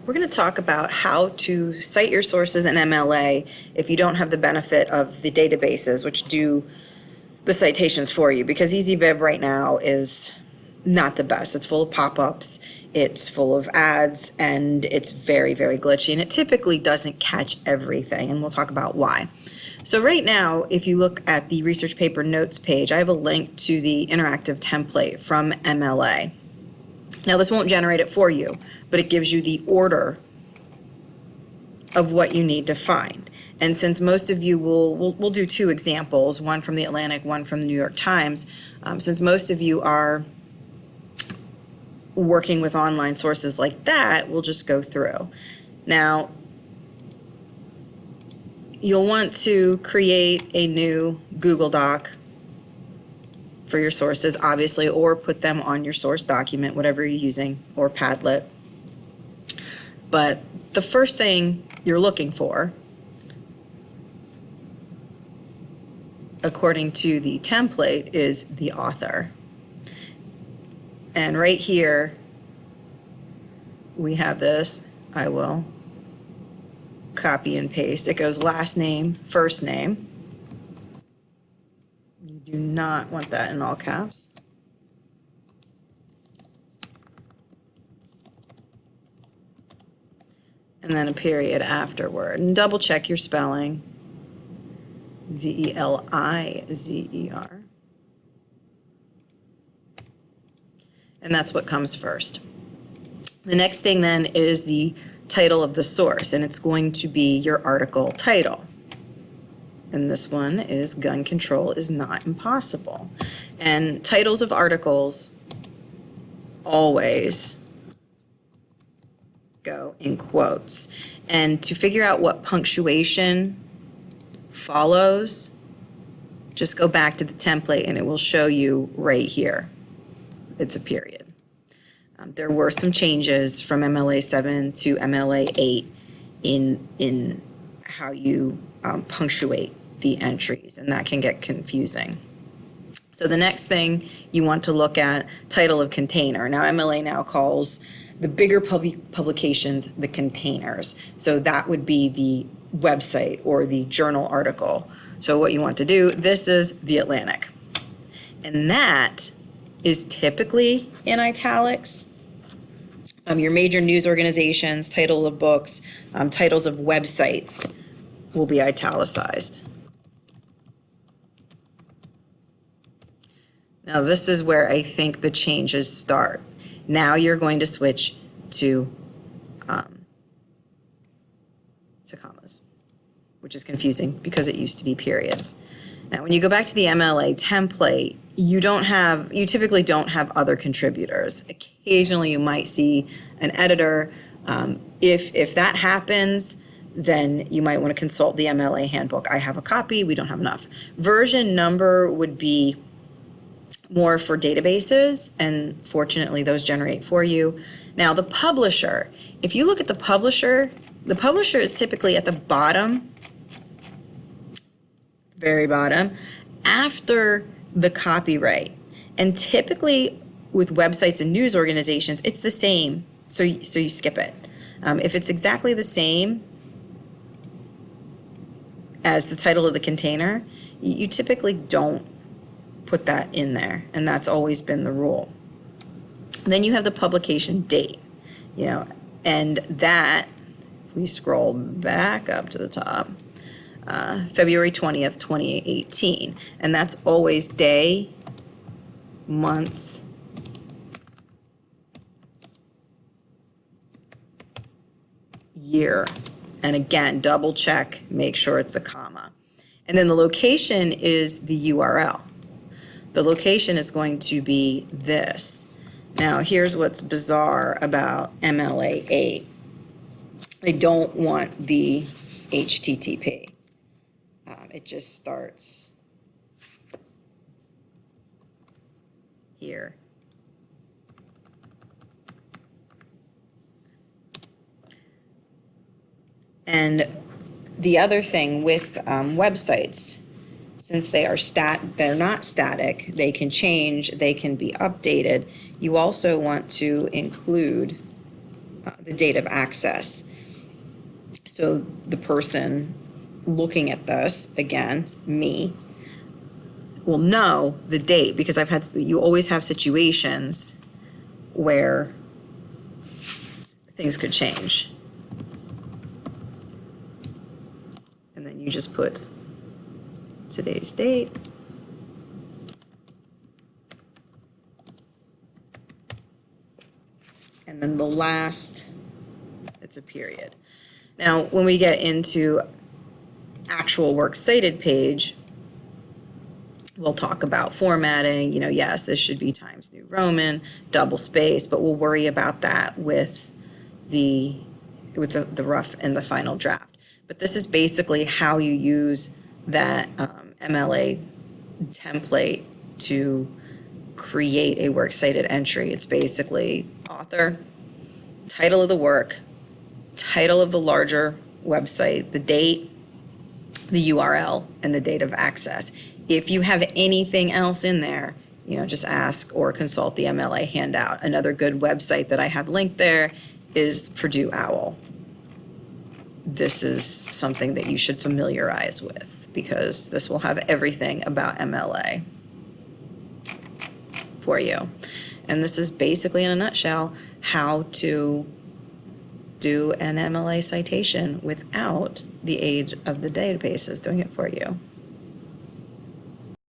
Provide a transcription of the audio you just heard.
We're going to talk about how to cite your sources in MLA if you don't have the benefit of the databases which do the citations for you, because EasyBib right now is not the best. It's full of pop-ups, it's full of ads, and it's very, very glitchy, and it typically doesn't catch everything, and we'll talk about why. So right now, if you look at the research paper notes page, I have a link to the interactive template from MLA. Now this won't generate it for you, but it gives you the order of what you need to find. And since most of you we'll do two examples, one from the Atlantic, one from the New York Times, since most of you are working with online sources like that, we'll just go through. Now, you'll want to create a new Google Doc for your sources, obviously, or put them on your source document, whatever you're using, or Padlet. But the first thing you're looking for, according to the template, is the author. And right here, we have this. I will copy and paste. It goes last name, first name. You do not want that in all caps. And then a period afterward. And double check your spelling. Z-E-L-I-Z-E-R. And that's what comes first. The next thing then is the title of the source, and it's going to be your article title. And this one is Gun Control is Not Impossible. And titles of articles always go in quotes. And to figure out what punctuation follows, just go back to the template and it will show you right here. It's a period. There were some changes from MLA 7 to MLA 8 in how you punctuate the entries, and that can get confusing. So the next thing you want to look at, title of container. Now MLA now calls the bigger publications the containers. So that would be the website or the journal article. So what you want to do, this is the Atlantic. And that is typically in italics. Your major news organizations, title of books, titles of websites will be italicized. Now this is where I think the changes start. Now you're going to switch to commas, which is confusing because it used to be periods. Now when you go back to the MLA template, you typically don't have other contributors. Occasionally you might see an editor. If that happens, then you might want to consult the MLA handbook. I have a copy, we don't have enough. Version number would be more for databases, and fortunately those generate for you. Now the publisher, if you look at the publisher is typically at the bottom, very bottom, after the copyright. And typically with websites and news organizations, it's the same, so you skip it. If it's exactly the same as the title of the container, you typically don't put that in there, and that's always been the rule. Then you have the publication date, and that, if we scroll back up to the top, February 20th, 2018, and that's always day, month, year, and again, double check, make sure it's a comma. And then the location is the URL. The location is going to be this. Now here's what's bizarre about MLA 8. They don't want the HTTP. It just starts here. And the other thing with websites, since they're not static, they can change, they can be updated. You also want to include the date of access. So the person looking at this, again, me, will know the date, because you always have situations where things could change. And then you just put today's date. And then the last, it's a period. Now, when we get into actual works cited page, we'll talk about formatting. Yes, this should be Times New Roman, double space, but we'll worry about that with the rough and the final draft. But this is basically how you use that MLA template to create a works cited entry. It's basically author, title of the work, title of the larger website, the date, the URL, and the date of access. If you have anything else in there, just ask or consult the MLA handout. Another good website that I have linked there is Purdue OWL. This is something that you should familiarize with, because this will have everything about MLA for you. And this is basically, in a nutshell, how to do an MLA citation without the aid of the databases doing it for you.